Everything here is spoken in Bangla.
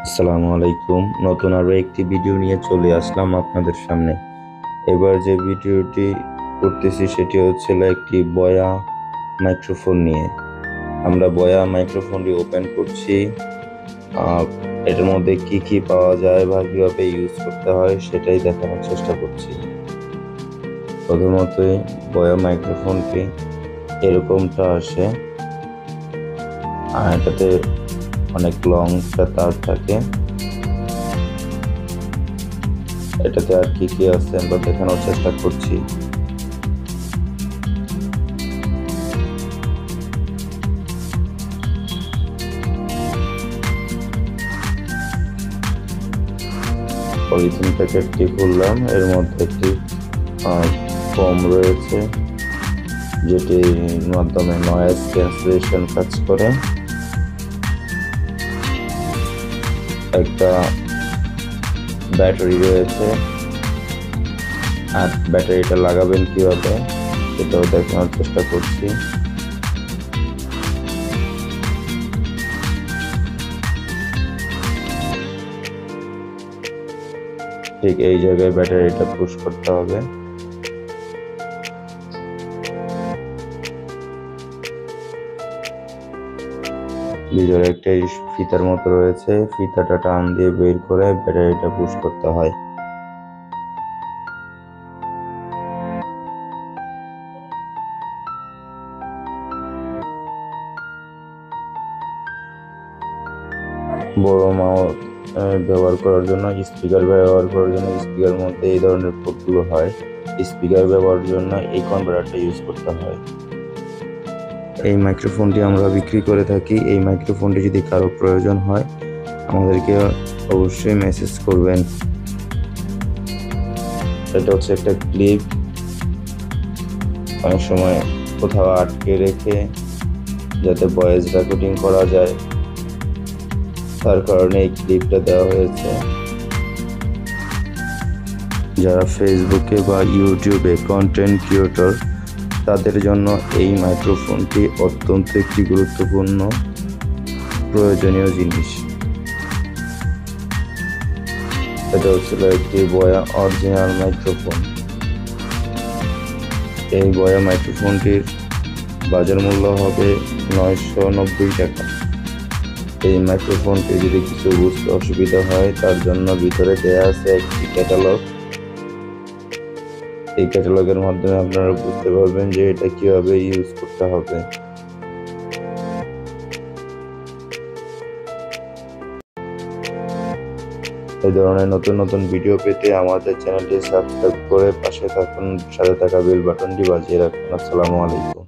আসসালামু আলাইকুম। নতুন আরো একটি ভিডিও নিয়ে চলে আসলাম আপনাদের সামনে। এবার যে ভিডিওটি করতেছি সেটি হচ্ছিল একটি বয়া মাইক্রোফোন নিয়ে। আমরা বয়া মাইক্রোফোনটি ওপেন করছি। আহ, এটার মধ্যে কি কি পাওয়া যায় বা কিভাবে ইউজ করতে হয় সেটাই দেখানোর চেষ্টা করছি। প্রথমতই বয়া মাইক্রোফোনটি এরকমটা আসে, আর এটাতে অনেক লং তার থাকে। এটাতে আর কি কি আছে আমরা দেখানোর চেষ্টা করছি। পলিথিন প্যাকেটটি খুললাম, এর মধ্যে একটি ফোম রয়েছে যেটির মাধ্যমে নয়েজ ক্যান্সেলেশন কাজ করে। একটা ব্যাটারি রয়েছে, আর ব্যাটারিটা লাগাবেন কিভাবে সেটাও দেখানোর চেষ্টা করছি। ঠিক এই জায়গায় ব্যাটারিটা পুশ করতে হবে। ভিতরে একটা ফিতার মতো রয়েছে, ফিতাটা টান দিয়ে বের করে ব্যাটারিটা পুশ করতে হয়। বড় মাউথ ব্যবহার করার জন্য, স্পিকার ব্যবহার করার জন্য স্পিকার মধ্যে এই ধরনের পোর্টগুলো হয়। স্পিকার ব্যবহারের জন্য এই কনভার্টারটা ইউজ করতে হয়। এই মাইক্রোফোনটি আমরা বিক্রি করে থাকি। এই মাইক্রোফোনটি যদি কারো প্রয়োজন হয় আমাদেরকে অবশ্যই মেসেজ করবেন। এটা হচ্ছে একটা ক্লিপ, অনেক সময় কোথাও আটকে রেখে যাতে ভয়েস রেকর্ডিং করা যায় তার কারণে এই ক্লিপটা দেওয়া হয়েছে। যারা ফেসবুকে বা ইউটিউবে কন্টেন্ট ক্রিয়েটর তাদের জন্য এই মাইক্রোফোনটি অত্যন্ত একটি গুরুত্বপূর্ণ প্রয়োজনীয় জিনিস। এটা হচ্ছিল একটি বয়া অরিজিনাল মাইক্রোফোন। এই বয়া মাইক্রোফোনটির বাজার মূল্য হবে 990 টাকা। এই মাইক্রোফোনটি যদি কিছু বুঝতে অসুবিধা হয় তার জন্য ভিতরে দেয়া আছে একটি ক্যাটালগ। এই ক্যাটালগের মাধ্যমে আপনারা বুঝতে পারবেন যে এটা কিভাবে ইউজ করতে হবে। এই ধরনের নতুন নতুন ভিডিও পেতে আমাদের চ্যানেলটি সাবস্ক্রাইব করে পাশে থাকুন, সাথে থাকা বেল বাটনটি বাজিয়ে রাখুন। আসসালামু আলাইকুম।